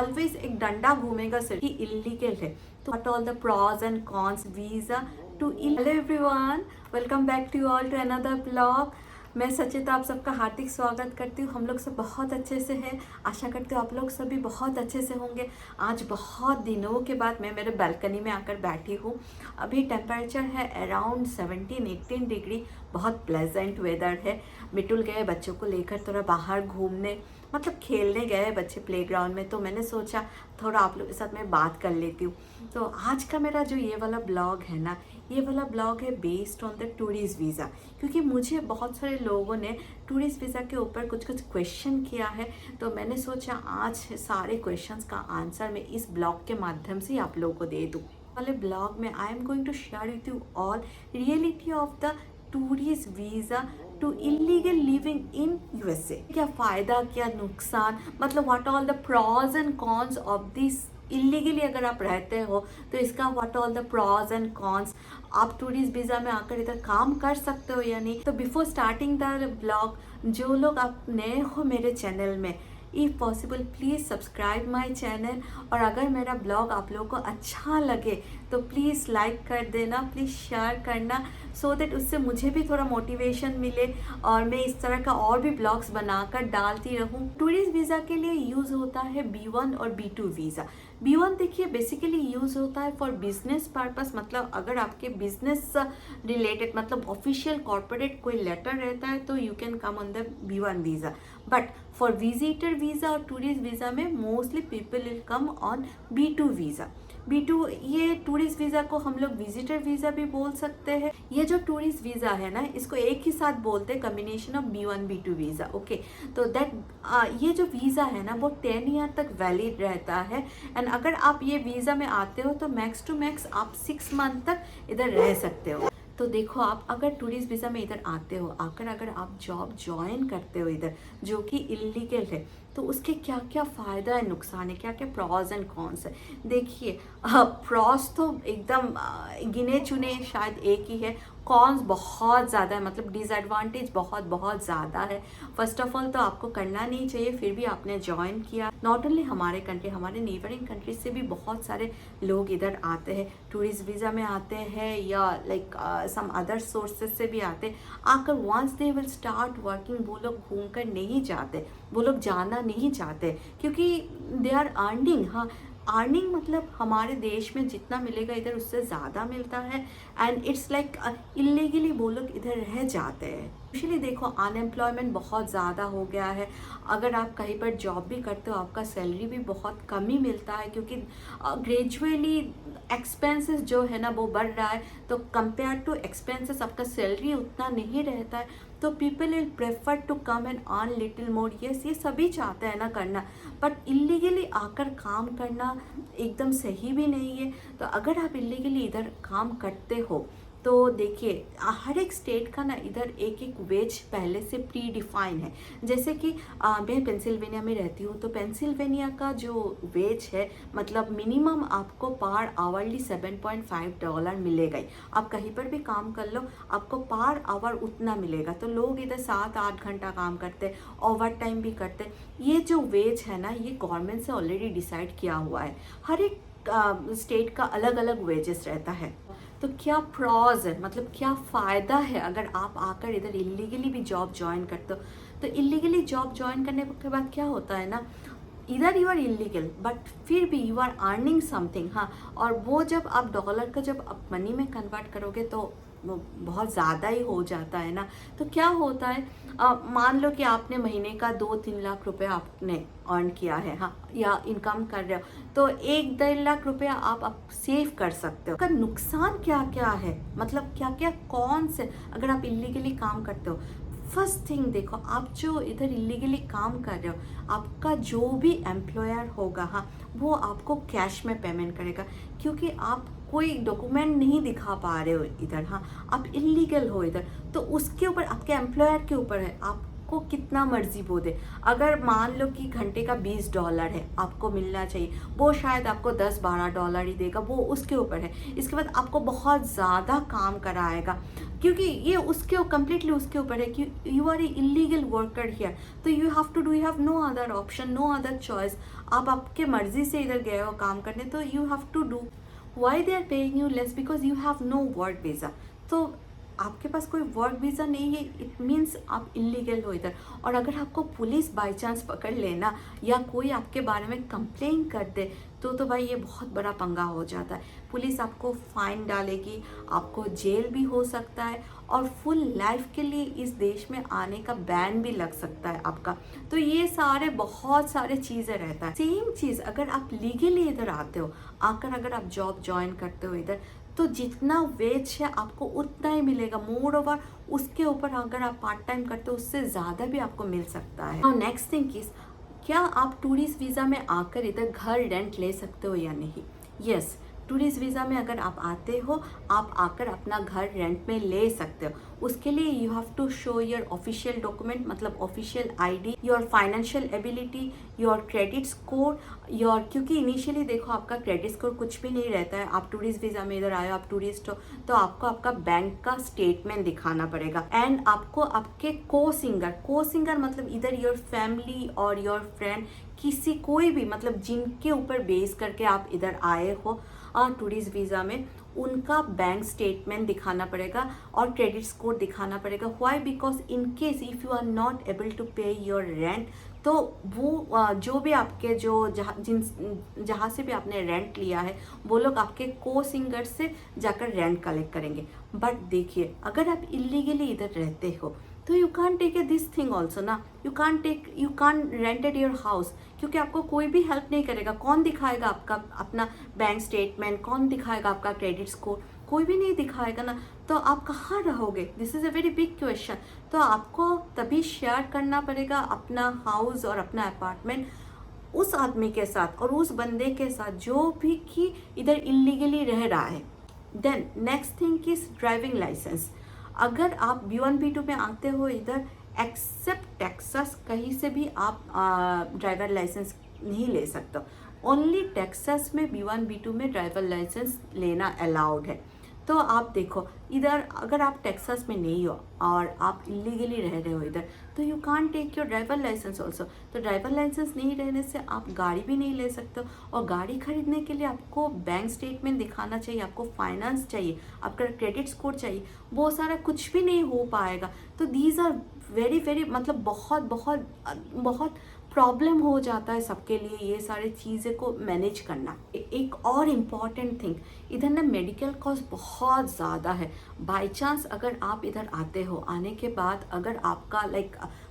Always एक डंडा घूमेगा सिर्फ इलीगल है। तो what all the pros and cons visa to. Hello everyone, welcome back to all to another blog. मैं सचिता आप सबका हार्दिक स्वागत करती हूँ। हम लोग सब बहुत अच्छे से हैं, आशा करती हूँ आप लोग सभी बहुत अच्छे से होंगे। आज बहुत दिनों के बाद मैं मेरे बालकनी में आकर बैठी हूँ। अभी टेम्परेचर है अराउंड 17-18 डिग्री, बहुत प्लेजेंट वेदर है। मिटुल गए बच्चों को लेकर थोड़ा बाहर घूमने, मतलब खेलने गए बच्चे प्लेग्राउंड में, तो मैंने सोचा थोड़ा आप लोग के साथ मैं बात कर लेती हूँ। तो आज का मेरा जो ये वाला ब्लॉग है ना, ये वाला ब्लॉग है based on the tourist visa, क्योंकि मुझे बहुत सारे लोगों ने टूरिस्ट वीज़ा के ऊपर कुछ क्वेश्चन किया है। तो मैंने सोचा आज सारे क्वेश्चंस का आंसर मैं इस ब्लॉग के माध्यम से आप लोगों को दे दूँ। वाले ब्लॉग में I am going to share with you all reality of the tourist visa to illegal living in USA. क्या फ़ायदा क्या नुकसान, मतलब what all the pros and cons of this. Illegally अगर आप रहते हो तो इसका what all the pros and cons, आप टूरिस्ट वीज़ा में आकर इधर काम कर सकते हो या नहीं। तो बिफोर स्टार्टिंग द ब्लॉग, जो लोग आप नए हो मेरे चैनल में, if possible please subscribe my channel. और अगर मेरा ब्लॉग आप लोगों को अच्छा लगे तो प्लीज़ लाइक कर देना, प्लीज़ शेयर करना, सो दैट उससे मुझे भी थोड़ा मोटिवेशन मिले और मैं इस तरह का और भी ब्लॉग्स बनाकर डालती रहूं। टूरिस्ट वीज़ा के लिए यूज़ होता है B1 और B2 वीज़ा। B1 देखिए बेसिकली यूज़ होता है फॉर बिजनेस पर्पस, मतलब अगर आपके बिजनेस रिलेटेड, मतलब ऑफिशियल कॉर्पोरेट कोई लेटर रहता है तो you can come on the B1 visa. But for visitor visa और टूरिस्ट वीज़ा में mostly people will come on B2 visa. B2 ये टूरिस्ट वीज़ा को हम लोग विजिटर वीज़ा भी बोल सकते हैं। ये जो टूरिस्ट वीज़ा है ना, इसको एक ही साथ बोलते हैं, combination of B1 B2 visa. Okay, तो दैट ये जो वीज़ा है ना वो 10 ईयर तक वैलिड रहता है। एंड अगर आप ये वीज़ा में आते हो तो मैक्स टू मैक्स आप 6 मंथ तक इधर रह सकते हो। तो देखो, आप अगर टूरिस्ट वीज़ा में इधर आते हो, आकर अगर आप जॉब ज्वाइन करते हो इधर जो कि इलीगल है, तो उसके क्या क्या फ़ायदा है, नुकसान है, क्या क्या प्रॉज एंड कॉन्स है। देखिए, प्रॉज तो एकदम गिने चुने शायद एक ही है, कॉन्स बहुत ज़्यादा है, मतलब डिसएडवांटेज बहुत बहुत ज़्यादा है। फर्स्ट ऑफ ऑल तो आपको करना नहीं चाहिए, फिर भी आपने ज्वाइन किया। नॉट ओनली हमारे कंट्री, हमारे नेबरिंग कंट्री से भी बहुत सारे लोग इधर आते हैं, टूरिस्ट वीज़ा में आते हैं या लाइक सम अदर सोर्सेज से भी आते हैं। आकर once they will start working, वो लोग घूम कर नहीं जाते, वो लोग जाना नहीं चाहते, क्योंकि दे आर अर्निंग। हाँ, अर्निंग मतलब हमारे देश में जितना मिलेगा इधर उससे ज़्यादा मिलता है। एंड इट्स लाइक इलीगली वो लोग इधर रह जाते हैं। एक्चुअली देखो, अनएम्प्लॉयमेंट बहुत ज़्यादा हो गया है। अगर आप कहीं पर जॉब भी करते हो आपका सैलरी भी बहुत कम ही मिलता है, क्योंकि ग्रेजुअली एक्सपेंसेस जो है ना वो बढ़ रहा है, तो कंपेयर टू एक्सपेंसेस आपका सैलरी उतना नहीं रहता है। तो people will prefer to come and earn little more. Yes, ये सभी चाहते हैं ना करना, बट इलीगली आकर काम करना एकदम सही भी नहीं है। तो अगर आप इलीगली इधर काम करते हो तो देखिए, हर एक स्टेट का ना इधर एक एक वेज पहले से प्री डिफाइन है। जैसे कि मैं पेंसिल्वेनिया में रहती हूँ, तो पेंसिल्वेनिया का जो वेज है, मतलब मिनिमम आपको पर आवरली $7.5 मिलेगा ही। आप कहीं पर भी काम कर लो आपको पर आवर उतना मिलेगा। तो लोग इधर 7-8 घंटा काम करते, ओवर टाइम भी करते। ये जो वेज है ना, ये गवर्नमेंट से ऑलरेडी डिसाइड किया हुआ है। हर एक स्टेट का अलग अलग वेजेस रहता है। तो क्या प्रॉज है, मतलब क्या फ़ायदा है अगर आप आकर इधर इलीगली भी जॉब ज्वाइन करते हो। तो इलीगली जॉब ज्वाइन करने के बाद क्या होता है ना, इधर यू आर इलीगल बट फिर भी यू आर अर्निंग समथिंग। हाँ, और वो जब आप डॉलर का जब आप मनी में कन्वर्ट करोगे तो वो बहुत ज़्यादा ही हो जाता है ना। तो क्या होता है, मान लो कि आपने महीने का 2-3 लाख रुपए आपने अर्न किया है, हाँ, या इनकम कर रहे हो, तो 1-1.5 लाख रुपया आप सेव कर सकते हो। का नुकसान क्या क्या है, मतलब क्या क्या कौन से अगर आप इलीगली काम करते हो। फर्स्ट थिंग देखो, आप जो इधर इलीगली काम कर रहे हो, आपका जो भी एम्प्लॉयर होगा, हाँ, वो आपको कैश में पेमेंट करेगा, क्योंकि आप कोई डॉक्यूमेंट नहीं दिखा पा रहे हो इधर। हाँ, आप इलीगल हो इधर, तो उसके ऊपर आपके एम्प्लॉयर के ऊपर है, आपको कितना मर्जी वो दे। अगर मान लो कि घंटे का $20 है, आपको मिलना चाहिए, वो शायद आपको $10-12 ही देगा, वो उसके ऊपर है। इसके बाद आपको बहुत ज़्यादा काम कराएगा, क्योंकि ये उसके कम्प्लीटली उसके ऊपर है कि you are a illegal worker here, तो you have to do, you have no other option, no other choice. आप आपके मर्जी से इधर गए हो काम करने, तो you have to do. Why they are paying you less? Because you have no work visa. तो आपके पास कोई वर्क वीज़ा नहीं है, इट मीन्स आप इलीगल हो इधर। और अगर आपको पुलिस बाई चांस पकड़ लेना या कोई आपके बारे में कंप्लेन कर दे तो भाई ये बहुत बड़ा पंगा हो जाता है। पुलिस आपको फाइन डालेगी, आपको जेल भी हो सकता है, और फुल लाइफ के लिए इस देश में आने का बैन भी लग सकता है आपका। तो ये सारे बहुत सारे चीज़ें रहता है। सेम चीज़ अगर आप लीगली इधर आते हो, आकर अगर आप जॉब ज्वाइन करते हो इधर, तो जितना वेज है आपको उतना ही मिलेगा। मोर ओवर उसके ऊपर अगर आप पार्ट टाइम करते हो उससे ज़्यादा भी आपको मिल सकता है। और नेक्स्ट थिंग इज, क्या आप टूरिस्ट वीज़ा में आकर इधर घर रेंट ले सकते हो या नहीं? यस, टूरिस्ट वीज़ा में अगर आप आते हो, आप आकर अपना घर रेंट में ले सकते हो। उसके लिए you have to show your official document, मतलब official ID, your financial ability, your credit score, your, क्योंकि इनिशियली देखो आपका क्रेडिट स्कोर कुछ भी नहीं रहता है। आप टूरिस्ट वीज़ा में इधर आए हो, आप टूरिस्ट हो, तो आपको आपका बैंक का स्टेटमेंट दिखाना पड़ेगा। एंड आपको आपके को सिंगर मतलब इधर योर फैमिली और योर फ्रेंड, किसी कोई भी मतलब जिनके ऊपर बेस करके आप इधर आए हो टूरिस्ट वीज़ा में, उनका बैंक स्टेटमेंट दिखाना पड़ेगा और क्रेडिट स्कोर दिखाना पड़ेगा। Why? Because in case if you are not able to pay your rent, तो वो जो भी आपके जहाँ से भी आपने रेंट लिया है, वो लोग आपके को सिंगर से जाकर रेंट कलेक्ट करेंगे। बट देखिए, अगर आप इलीगली इधर रहते हो तो you can take a this thing also ना, you can rented your house, क्योंकि आपको कोई भी हेल्प नहीं करेगा। कौन दिखाएगा आपका अपना बैंक स्टेटमेंट, कौन दिखाएगा आपका क्रेडिट स्कोर? कोई भी नहीं दिखाएगा ना, तो आप कहाँ रहोगे? This is a very big question. तो आपको तभी शेयर करना पड़ेगा अपना हाउस और अपना अपार्टमेंट उस आदमी के साथ और उस बंदे के साथ जो भी कि इधर इलीगली रह रहा है। Then next thing is driving licence. अगर आप B1 B2 में आते हो इधर, एक्सेप्ट टेक्सास, कहीं से भी आप ड्राइवर लाइसेंस नहीं ले सकते। ओनली टेक्सास में B1 B2 में ड्राइवर लाइसेंस लेना अलाउड है। तो आप देखो, इधर अगर आप टेक्सास में नहीं हो और आप इलीगली रह रहे हो इधर, तो you can take your driver licence also. तो ड्राइवर लाइसेंस नहीं रहने से आप गाड़ी भी नहीं ले सकते हो, और गाड़ी खरीदने के लिए आपको बैंक स्टेटमेंट दिखाना चाहिए, आपको फाइनेंस चाहिए, आपका क्रेडिट स्कोर चाहिए, वो सारा कुछ भी नहीं हो पाएगा। तो दीज आर वेरी मतलब बहुत बहुत बहुत प्रॉब्लम हो जाता है सबके लिए ये सारी चीज़ें को मैनेज करना। एक और इम्पॉर्टेंट थिंग, इधर ना मेडिकल कॉस्ट बहुत ज़्यादा है। बाय चांस अगर आप इधर आते हो, आने के बाद अगर आपका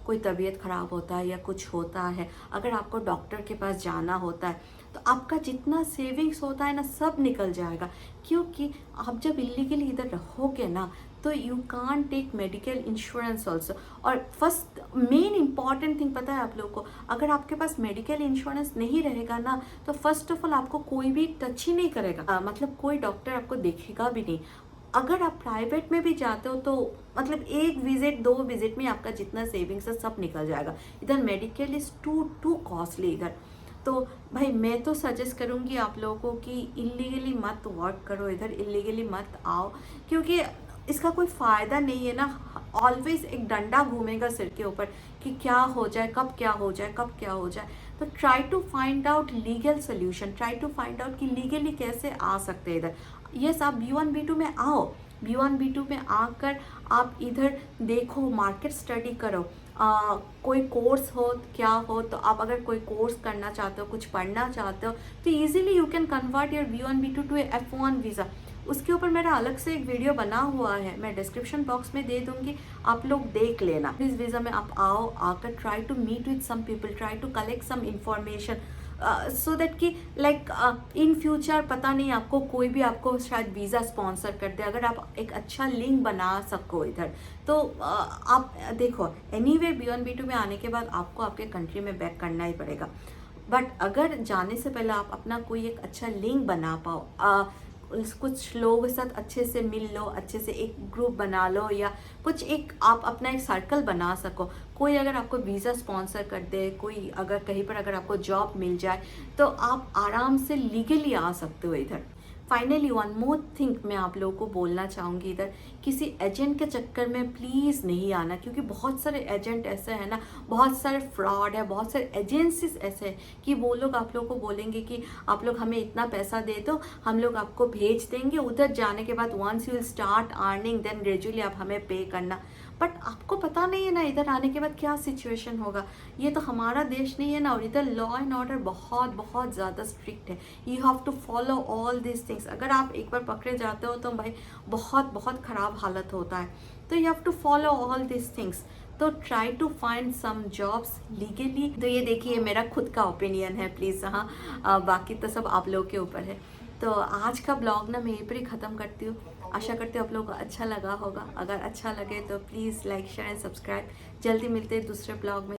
कोई तबीयत ख़राब होता है या कुछ होता है, अगर आपको डॉक्टर के पास जाना होता है, तो आपका जितना सेविंग्स होता है ना, सब निकल जाएगा। क्योंकि आप जब इलीगली इधर रहोगे ना, तो you can take medical insurance also. और फर्स्ट मेन इंपॉर्टेंट थिंग पता है आप लोगों को, अगर आपके पास मेडिकल इंश्योरेंस नहीं रहेगा ना, तो फर्स्ट ऑफ ऑल आपको कोई भी टच ही नहीं करेगा, मतलब कोई डॉक्टर आपको देखेगा भी नहीं। अगर आप प्राइवेट में भी जाते हो तो मतलब एक विजिट 2 विजिट में आपका जितना सेविंग्स है सब निकल जाएगा। इधर मेडिकल इज़ टू कॉस्टली इधर। तो भाई मैं तो सजेस्ट करूँगी आप लोगों को कि इलीगली मत वर्क करो इधर, इलीगली मत आओ, क्योंकि इसका कोई फ़ायदा नहीं है ना। ऑलवेज एक डंडा घूमेगा सिर के ऊपर कि क्या हो जाए, कब क्या हो जाए, कब क्या हो जाए। तो try to find out legal solution, try to find out कि लीगली कैसे आ सकते हैं इधर। यस, आप B1 B2 में आओ, B1 B2 में आकर आप इधर देखो, मार्केट स्टडी करो, कोई कोर्स हो क्या हो, तो आप अगर कोई कोर्स करना चाहते हो, कुछ पढ़ना चाहते हो, तो easily you can convert your B1 B2 to F1 visa. उसके ऊपर मेरा अलग से एक वीडियो बना हुआ है, मैं डिस्क्रिप्शन बॉक्स में दे दूंगी, आप लोग देख लेना। इस वीज़ा में आप आओ, आकर try to meet with some people, try to collect some information, so that कि इन फ्यूचर पता नहीं आपको कोई भी आपको शायद वीज़ा स्पॉन्सर कर दे, अगर आप एक अच्छा लिंक बना सको इधर। तो आप देखो, एनीवे B1 B2 में आने के बाद आपको आपके कंट्री में बैक करना ही पड़ेगा। बट अगर जाने से पहले आप अपना कोई एक अच्छा लिंक बना पाओ, कुछ लोगों के साथ अच्छे से मिल लो, अच्छे से एक ग्रुप बना लो, या कुछ एक आप अपना एक सर्कल बना सको। कोई अगर आपको वीज़ा स्पॉन्सर कर दे, कोई अगर कहीं पर अगर आपको जॉब मिल जाए, तो आप आराम से लीगली आ सकते हो इधर। फाइनली वन मोर थिंग मैं आप लोगों को बोलना चाहूँगी इधर, किसी एजेंट के चक्कर में प्लीज़ नहीं आना, क्योंकि बहुत सारे एजेंट ऐसे हैं ना, बहुत सारे फ्रॉड है, बहुत सारे एजेंसीज ऐसे हैं कि वो लोग आप लोग को बोलेंगे कि आप लोग हमें इतना पैसा दे दो, हम लोग आपको भेज देंगे, उधर जाने के बाद once you will start earning then gradually आप हमें पे करना। बट आपको पता नहीं है ना इधर आने के बाद क्या सिचुएशन होगा। ये तो हमारा देश नहीं है ना, और इधर लॉ एंड ऑर्डर बहुत बहुत ज़्यादा स्ट्रिक्ट है। You have to follow all this things. अगर आप एक बार पकड़े जाते हो तो भाई बहुत बहुत ख़राब हालत होता है। तो you have to follow all this things. तो try to find some jobs legally. तो ये देखिए मेरा खुद का ओपिनियन है, प्लीज़। हाँ, बाकी तो सब आप लोग के ऊपर है। तो आज का ब्लॉग ना मैं यहीं पर ही ख़त्म करती हूँ। आशा करती हूँ आप लोगों को अच्छा लगा होगा। अगर अच्छा लगे तो please like share and subscribe. जल्दी मिलते हैं दूसरे ब्लॉग में।